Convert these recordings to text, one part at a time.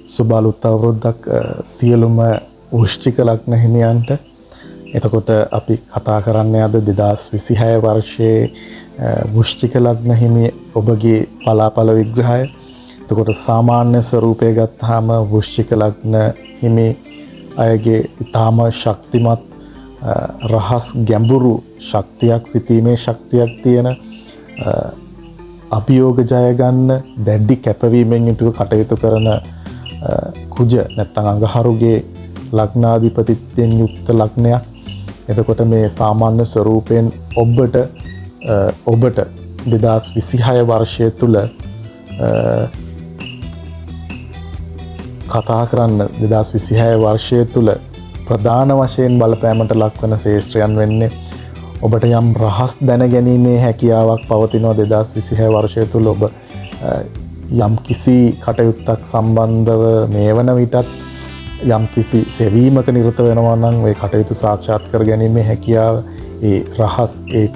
සුබ අලුත් අවුරුද්දක් සියලුම වෘශ්චික ලග්න හිමියන්ට. එතකොට අපි කතා කරන්නේ අද 2026 වර්ෂයේ වෘශ්චික ලග්න හිමි ඔබගේ පලාපල විග්‍රහය. එතකොට සාමාන්‍ය ස්වරූපය ගත්තාම වෘශ්චික ලග්න හිමි අයගේ ඊටාම ශක්තිමත් රහස් ගැඹුරු ශක්තියක් සිටීමේ ශක්තියක් තියෙන අභියෝග ජය ගන්න දැඩි කැපවීමෙන් යුතුව කටයුතු කරන කුජ නැත්නම් අඟහරුගේ ලග්නාධිපතිත්වයෙන් යුක්ත ලග්නයක්. එතකොට මේ සාමාන්‍ය ස්වරූපයෙන් ඔබට 2026 වර්ෂය තුල කතා කරන්න 2026 වර්ෂය තුල ප්‍රධාන වශයෙන් බලපෑමට ලක්වන ශේෂ්ත්‍රයන් වෙන්නේ ඔබට යම් රහස් දැනගැනීමේ හැකියාවක් පවතිනවා 2026 වර්ෂය තුල. ඔබ යම් කිසි කටයුත්තක් සම්බන්ධව මේ වන විටත් යම් කිසි සෙවීමක නිරත වෙනවා නම් ඒ කටයුතු සාක්ෂාත් කර ගැනීමේ හැකියාව, ඒ රහස් ඒ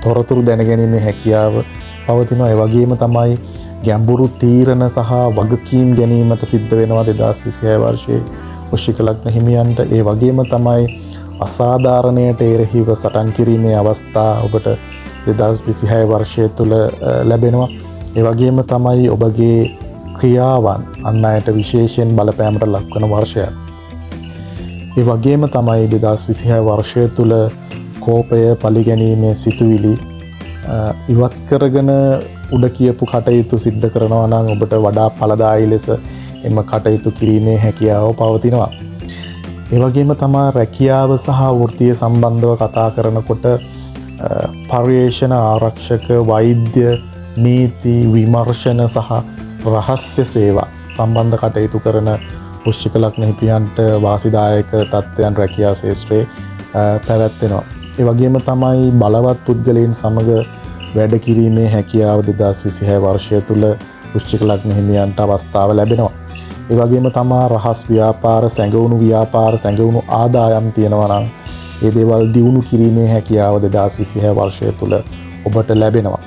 තොරතුරු දැනගැනීමේ හැකියාව පවතිනවා. ඒ වගේම තමයි ගැඹුරු තීරණ සහ වගකීම් ගැනීමට සිද්ධ වෙනවා 2026 වර්ෂයේ වෘශ්චික ලග්න හිමියන්ට. ඒ වගේම තමයි අසාධාරණයට එරෙහිව සටන් කිරීමේ අවස්ථා ඔබට 2026 වර්ෂය තුල ලැබෙනවා. ඒ වගේම තමයි ඔබගේ ක්‍රියාවන් අන් අයට විශේෂයෙන් බලපෑමට ලක්වන වර්ෂයක්. ඒ වගේම තමයි 2026 වර්ෂය තුල කෝපය, පරිගැනීමේ සිතුවිලි ඉවත් කරගෙන උඩ කියපු කටයුතු සිද්ධ කරනවා නම් ඔබට වඩා ඵලදායී ලෙස එම කටයුතු කිරීමේ හැකියාව පවතිනවා. ඒ වගේම තමයි රැකියාව සහ වෘත්තීය සම්බන්ධව කතා කරනකොට පර්යේෂණ, ආරක්ෂක, වෛද්‍ය, නීති, විමර්ශන සහ රහස්‍ය සේවා සම්බන්ධ කටයුතු කරන වෘශ්චික ලග්න හිමියන්ට වාසිදායක තත්ත්වයන් රැකියාව ශාස්ත්‍රයේ පැවැත්වෙනවා. ඒ වගේම තමයි බලවත් පුද්ගලයන් සමග වැඩ කිරීමේ හැකියාව 2026 වර්ෂය තුල වෘශ්චික ලග්න හිමියන්ට අවස්ථාව ලැබෙනවා. ඒ වගේම තමයි රහස් ව්‍යාපාර, සැඟවුණු ආදායම් තියෙනවා නම් ඒ දේවල් දියුණු කිරීමේ හැකියාව 2026 වර්ෂය තුල ඔබට ලැබෙනවා.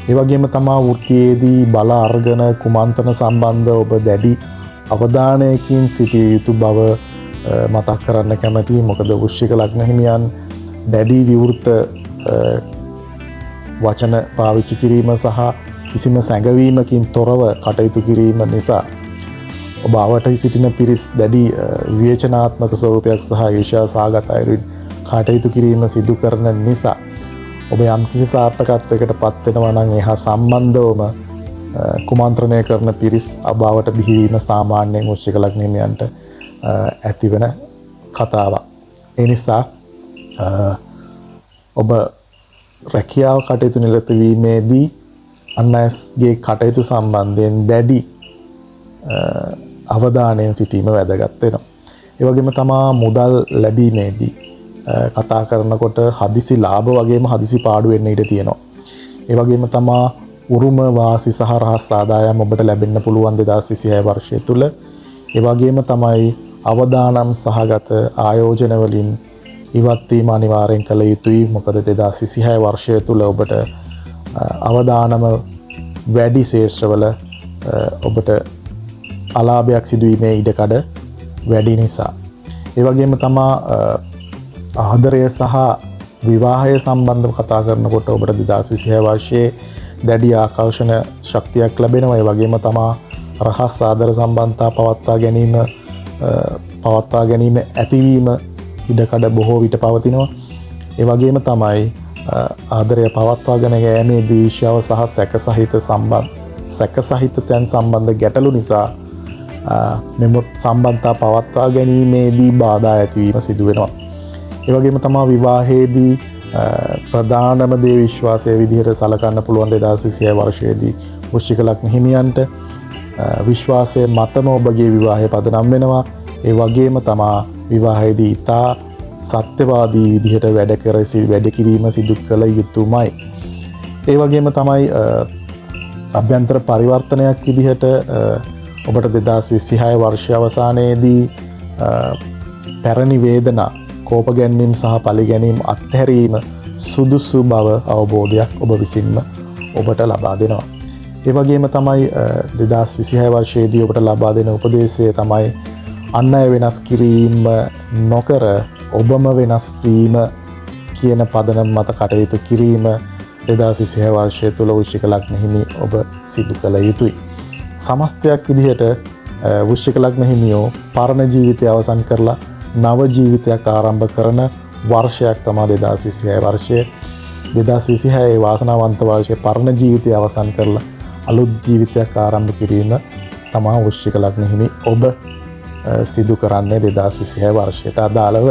ඒ වගේම තමයි වෘත්තියේදී බල අර්ගන කුමන්ත්‍රණ සම්බන්ධ ඔබ දැඩි අවධානයකින් සිටිය යුතු බව මතක් කරන්න කැමැතියි. මොකද වෘශ්චික ලග්න හිමියන් දැඩි විවෘත වචන පාවිච්චි කිරීම සහ කිසිම සැඟවීමකින් තොරව කටයුතු කිරීම නිසා ඔබ අවට සිටින පිරිස් දැඩි විවේචනාත්මක ස්වරූපයක් සහ ඊර්ෂ්‍යා සහගත අයුරින් කටයුතු කිරීම සිදු කරන නිසා ඔබ යම් කිසි සාර්ථකත්වයකට පත් වෙනවා නම් එහා සම්බන්ධවම කුමන්ත්‍රණය කරන පිරිස් අභාවට බිහිවීම සාමාන්‍යයෙන් වෘශ්චික ලග්න හිමියන්ට ඇතිවන කතාවක්. ඒ නිසා ඔබ රැකියාව කටයුතු නිරත වීමේදී අන් අයගේ කටයුතු සම්බන්ධයෙන් දැඩි අවධානයෙන් සිටීම වැදගත් වෙනවා. ඒ වගේම තමයි මුදල් ලැබීමේදී කතා කරනකොට හදිසි ලාභ වගේම හදිසි පාඩු වෙන්න ඉඩ තියෙනවා. ඒ වගේම තමයි උරුම වාසි සහ රහස් ආදායම් ඔබට ලැබෙන්න පුළුවන් 2026 වර්ෂය තුල. ඒ වගේම තමයි අවදානම් සහගත ආයෝජන වලින් ඉවත් වීම අනිවාර්යෙන් කළ යුතුයි. මොකද 2026 වර්ෂය තුල ඔබට අවදානම වැඩි ශේෂ්ත්‍රවල ඔබට අලාභයක් සිදුවීමේ ඉඩකඩ වැඩි නිසා. ඒ වගේම තමයි ආදරය සහ විවාහය සම්බන්ධව කතා කරනකොට ඔබට 2026 වර්ෂයේ දැඩි ආකර්ෂණ ශක්තියක් ලැබෙනවා. ඒ වගේම තමයි රහස් ආදර සම්බන්ධතා පවත්වා ගැනීම ඇතිවීම ඉඩකඩ බොහෝ විට පවතිනවා. ඒ වගේම තමයි ආදරය පවත්වාගෙන යෑමේදී ඊර්ෂ්‍යාව සහ සැක සහිත තැන් සම්බන්ධ ගැටලු නිසා මෙම සම්බන්ධතා පවත්වා ගැනීමේදී බාධා ඇතිවීම සිදු වෙනවා. ඒ වගේම තමයි විවාහයේදී ප්‍රධානම දේ විශ්වාසය විදිහට සලකන්න පුළුවන් 2026 වර්ෂයේදී වෘශ්චික ලග්න හිමියන්ට විශ්වාසය මතම ඔබගේ විවාහය පදනම් වෙනවා. ඒ වගේම තමයි විවාහයේදී ඉතා සත්‍යවාදී විදිහට වැඩ කිරීම සිදු කළ යුතුමයි. ඒ වගේම තමයි අභ්‍යන්තර පරිවර්තනයක් විදිහට ඔබට 2026 වර්ෂය අවසානයේදී පැරණි වේදනා, කෝප ගැනීම සහ පරිගැනීම අත්හැරීම සුදුසු බව අවබෝධයක් ඔබ විසින්ම ඔබට ලබා දෙනවා. ඒ වගේම තමයි 2026 වර්ෂයේදී ඔබට ලබා දෙන උපදේශය තමයි අන් අය වෙනස් කිරීම නොකර ඔබම වෙනස් වීම කියන පදනම මත කටයුතු කිරීම 2026 වර්ෂය තුළ වෘශ්චික ලග්න හිමි ඔබ සිදු කළ යුතුයි. සමස්තයක් විදිහට වෘශ්චික ලග්න හිමියෝ පරණ ජීවිතය අවසන් කරලා නව ජීවිතයක් ආරම්භ කරන වර්ෂයක් තමයි 2026 වර්ෂය. 2026 වාසනාවන්ත වර්ෂයේ පරණ ජීවිතය අවසන් කරලා අලුත් ජීවිතයක් ආරම්භ කිරීම තමයි වෘශ්චික ලග්න හිමි ඔබ සිදු කරන්නේ 2026 වර්ෂයට අදාළව.